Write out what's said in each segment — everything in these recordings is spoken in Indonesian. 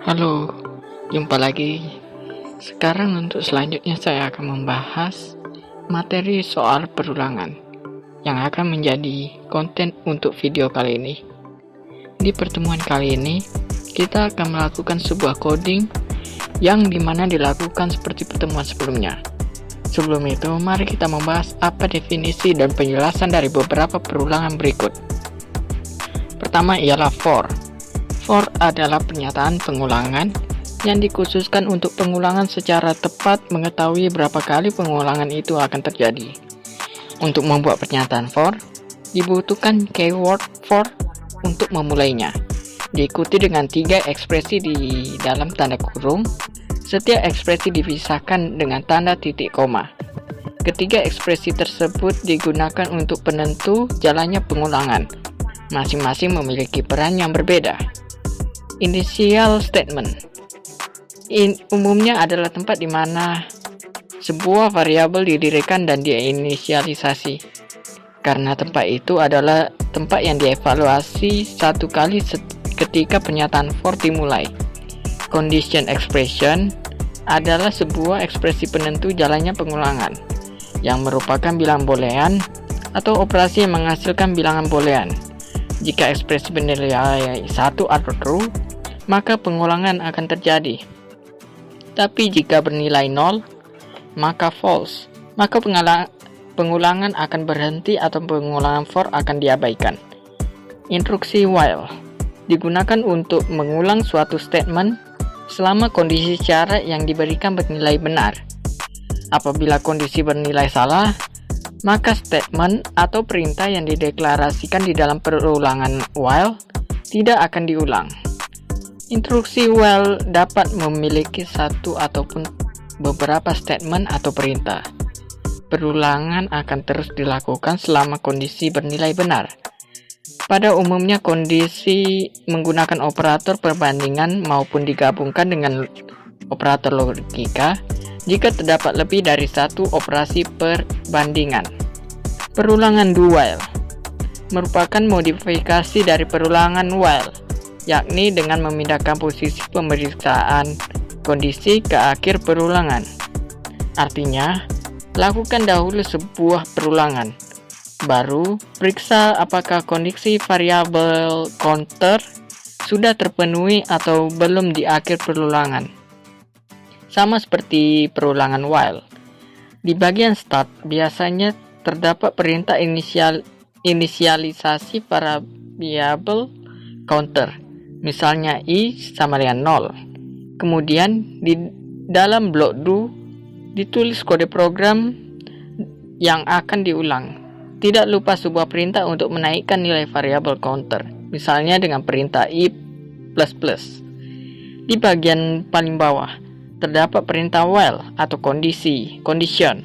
Halo, jumpa lagi. Sekarang untuk selanjutnya saya akan membahas materi soal perulangan yang akan menjadi konten untuk video kali ini. Di pertemuan kali ini, kita akan melakukan sebuah coding yang dimana dilakukan seperti pertemuan sebelumnya. Sebelum itu, mari kita membahas apa definisi dan penjelasan dari beberapa perulangan berikut. Pertama ialah for. For adalah pernyataan pengulangan yang dikhususkan untuk pengulangan secara tepat mengetahui berapa kali pengulangan itu akan terjadi. Untuk membuat pernyataan for, dibutuhkan keyword for untuk memulainya. Diikuti dengan 3 ekspresi di dalam tanda kurung. Setiap ekspresi dipisahkan dengan tanda titik koma. Ketiga ekspresi tersebut digunakan untuk penentu jalannya pengulangan. Masing-masing memiliki peran yang berbeda. Initial statement umumnya adalah tempat di mana sebuah variabel didirikan dan diinisialisasi, karena tempat itu adalah tempat yang dievaluasi satu kali ketika pernyataan for dimulai. Condition expression adalah sebuah ekspresi penentu jalannya pengulangan yang merupakan bilangan boolean atau operasi yang menghasilkan bilangan boolean. Jika ekspresi bernilai 1 atau true, maka pengulangan akan terjadi. Tapi jika bernilai 0, maka false. Maka pengulangan akan berhenti atau pengulangan for akan diabaikan. Instruksi while digunakan untuk mengulang suatu statement selama kondisi syarat yang diberikan bernilai benar. Apabila kondisi bernilai salah, maka statement atau perintah yang dideklarasikan di dalam perulangan while tidak akan diulang. Instruksi while dapat memiliki satu ataupun beberapa statement atau perintah. Perulangan akan terus dilakukan selama kondisi bernilai benar. Pada umumnya kondisi menggunakan operator perbandingan maupun digabungkan dengan operator logika jika terdapat lebih dari satu operasi perbandingan. Perulangan do while merupakan modifikasi dari perulangan while, yakni dengan memindahkan posisi pemeriksaan kondisi ke akhir perulangan. Artinya, lakukan dahulu sebuah perulangan, baru periksa apakah kondisi variabel counter sudah terpenuhi atau belum di akhir perulangan. Sama seperti perulangan while. Di bagian start biasanya terdapat perintah inisialisasi variabel counter. Misalnya i sama dengan 0. Kemudian di dalam blok do ditulis kode program yang akan diulang. Tidak lupa sebuah perintah untuk menaikkan nilai variabel counter. Misalnya dengan perintah i++. Di bagian paling bawah terdapat perintah while atau condition.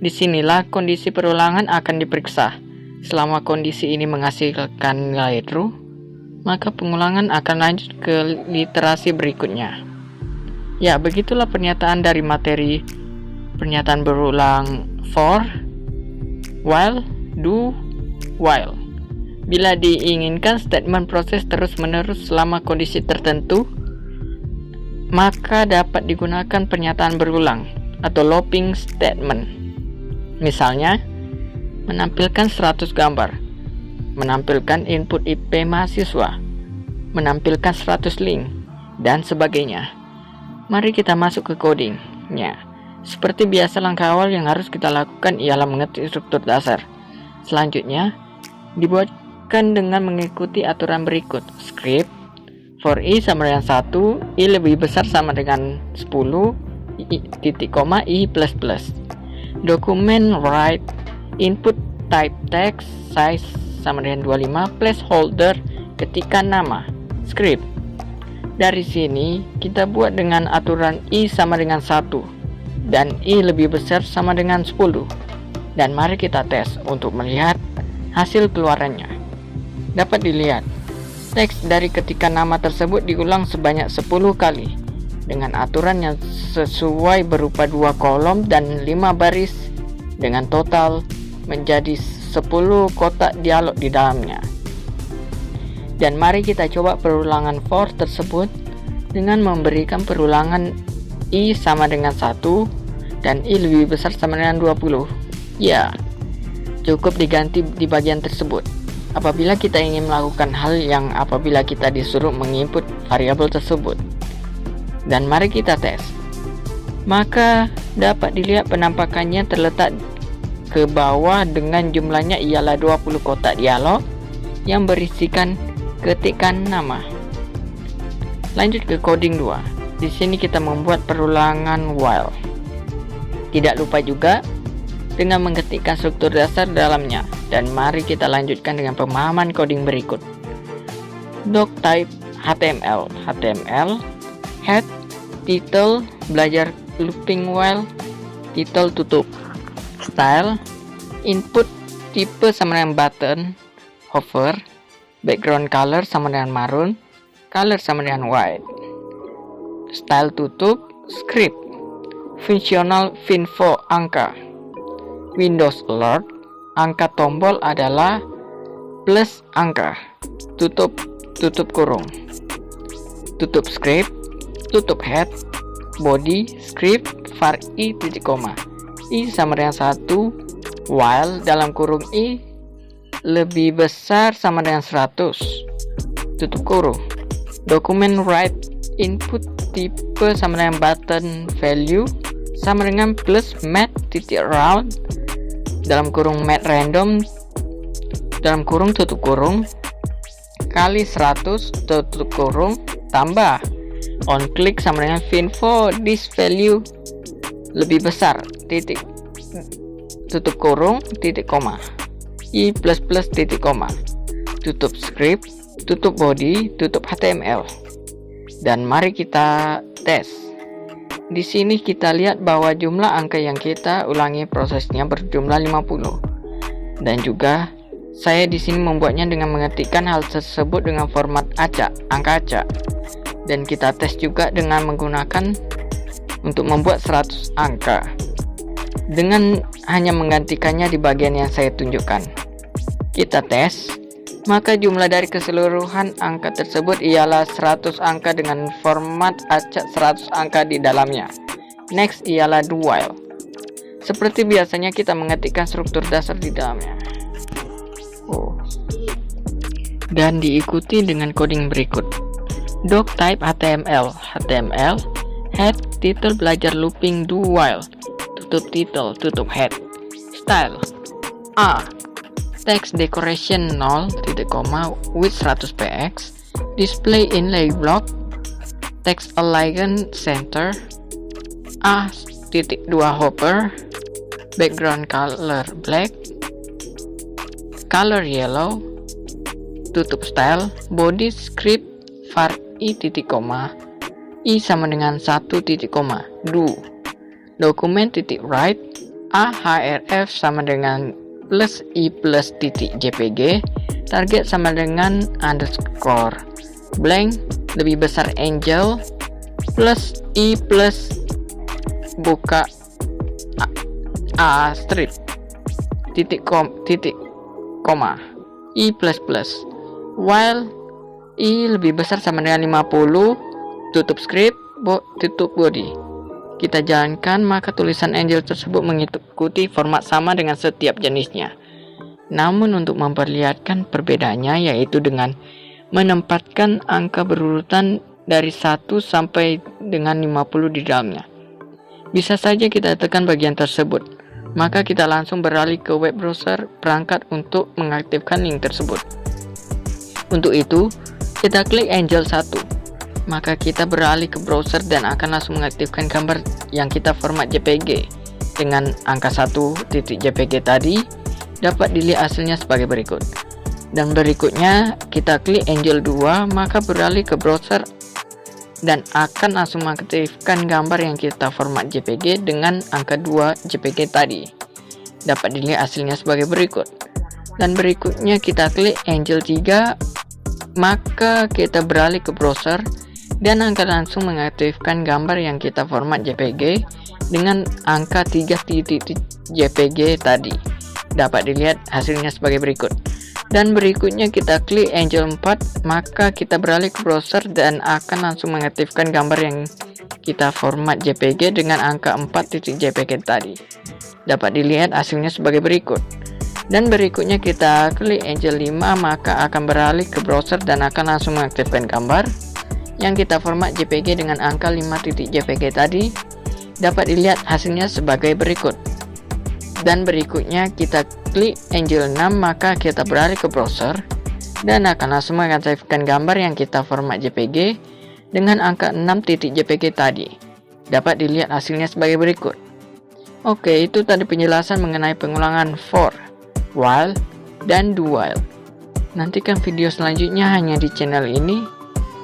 Disinilah kondisi perulangan akan diperiksa. Selama kondisi ini menghasilkan nilai true, maka pengulangan akan lanjut ke literasi berikutnya. Ya, begitulah pernyataan dari materi pernyataan berulang for, while, do, while. Bila diinginkan statement proses terus-menerus selama kondisi tertentu, maka dapat digunakan pernyataan berulang atau looping statement. Misalnya, menampilkan 100 gambar, menampilkan input IP mahasiswa, menampilkan 100 link, dan sebagainya. Mari kita masuk ke codingnya. Seperti biasa, langkah awal yang harus kita lakukan ialah mengerti struktur dasar. Selanjutnya, dibuatkan dengan mengikuti aturan berikut. Script for i sama dengan 1, i lebih besar sama dengan 10, i++. Dokumen write, input type text, size sama dengan 25, placeholder, ketikkan nama. Script. Dari sini, kita buat dengan aturan i sama dengan 1, dan i lebih besar sama dengan 10. Dan mari kita tes untuk melihat hasil keluarannya. Dapat dilihat, teks dari ketikan nama tersebut diulang sebanyak 10 kali dengan aturan yang sesuai berupa 2 kolom dan 5 baris dengan total menjadi 10 kotak dialog di dalamnya. Dan mari kita coba perulangan for tersebut dengan memberikan perulangan I sama dengan 1 dan I lebih besar sama dengan 20. Ya, cukup diganti di bagian tersebut. Apabila kita ingin melakukan hal yang apabila kita disuruh menginput variabel tersebut. Dan mari kita tes. Maka dapat dilihat penampakannya terletak ke bawah dengan jumlahnya ialah 20 kotak dialog yang berisikan ketikan nama. Lanjut ke coding 2. Di sini kita membuat perulangan while. Tidak lupa juga dengan mengetikkan struktur dasar dalamnya. Dan mari kita lanjutkan dengan pemahaman coding berikut. Doctype HTML. HTML head title belajar looping while title tutup. Style input tipe sama dengan button hover. Background color sama dengan maroon. Color sama dengan white. Style tutup script. Fungsional finfo angka. Windows alert angka tombol adalah plus angka. Tutup kurung. Tutup script. Tutup head. Body script var i titik koma. I sama dengan 1 while dalam kurung I lebih besar sama dengan 100. Tutup kurung. Dokumen write input tipe sama dengan button value sama dengan plus mat titik round dalam kurung mat random dalam kurung tutup kurung kali 100 tutup kurung tambah on click sama dengan finfo this value lebih besar titik tutup kurung titik koma i plus plus titik koma. Tutup script, tutup body, tutup HTML. Dan mari kita tes. Di sini kita lihat bahwa jumlah angka yang kita ulangi prosesnya berjumlah 50. Dan juga saya di sini membuatnya dengan mengetikkan hal tersebut dengan format acak, angka acak. Dan kita tes juga dengan menggunakan untuk membuat 100 angka. Dengan hanya menggantikannya di bagian yang saya tunjukkan. Kita tes. Maka jumlah dari keseluruhan angka tersebut ialah 100 angka dengan format acak 100 angka di dalamnya. Next ialah do while. Seperti biasanya kita mengetikkan struktur dasar di dalamnya. Dan diikuti dengan coding berikut. Doctype HTML. HTML head title belajar looping do while. Tutup title, tutup head. Style A text decoration 0, width 100 px, display inlay block, text align center, A.2 hopper, background color black, color yellow, tutup style, body script var i titik koma, i sama dengan 1 titik koma, do, dokumen titik write, ahref sama dengan plus i plus titik jpg, target sama dengan underscore, blank lebih besar angel, plus i plus buka a strip, titik koma, i plus plus, while i lebih besar sama dengan 50, tutup script, tutup body. Kita jalankan, maka tulisan angel tersebut mengikuti format sama dengan setiap jenisnya. Namun untuk memperlihatkan perbedaannya yaitu dengan menempatkan angka berurutan dari 1 sampai dengan 50 di dalamnya. Bisa saja kita tekan bagian tersebut, maka kita langsung beralih ke web browser perangkat untuk mengaktifkan link tersebut. Untuk itu, kita klik angel 1. Maka kita beralih ke browser dan akan langsung mengaktifkan gambar yang kita format JPG dengan angka 1.jpg tadi. Dapat dilihat hasilnya sebagai berikut. Dan berikutnya kita klik angel 2, maka beralih ke browser dan akan langsung mengaktifkan gambar yang kita format JPG dengan angka 2 JPG tadi. Dapat dilihat hasilnya sebagai berikut. Dan berikutnya kita klik angel 3, maka kita beralih ke browser dan akan langsung mengaktifkan gambar yang kita format JPG dengan angka 3.jpg tadi. Dapat dilihat hasilnya sebagai berikut. Dan berikutnya kita klik Angel 4, maka kita beralih ke browser dan akan langsung mengaktifkan gambar yang kita format JPG dengan angka 4.jpg tadi. Dapat dilihat hasilnya sebagai berikut. Dan berikutnya kita klik Angel 5, maka akan beralih ke browser dan akan langsung mengaktifkan gambar yang kita format JPG dengan angka 5.jpg tadi. Dapat dilihat hasilnya sebagai berikut. Dan berikutnya kita klik Angel 6, maka kita beralih ke browser dan akan langsung mengaktifkan gambar yang kita format JPG dengan angka 6.jpg tadi. Dapat dilihat hasilnya sebagai berikut. Oke, itu tadi penjelasan mengenai pengulangan for, while, dan do while. Nantikan video selanjutnya hanya di channel ini.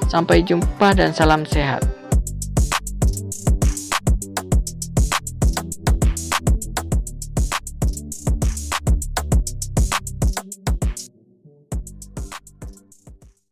Sampai jumpa dan salam sehat.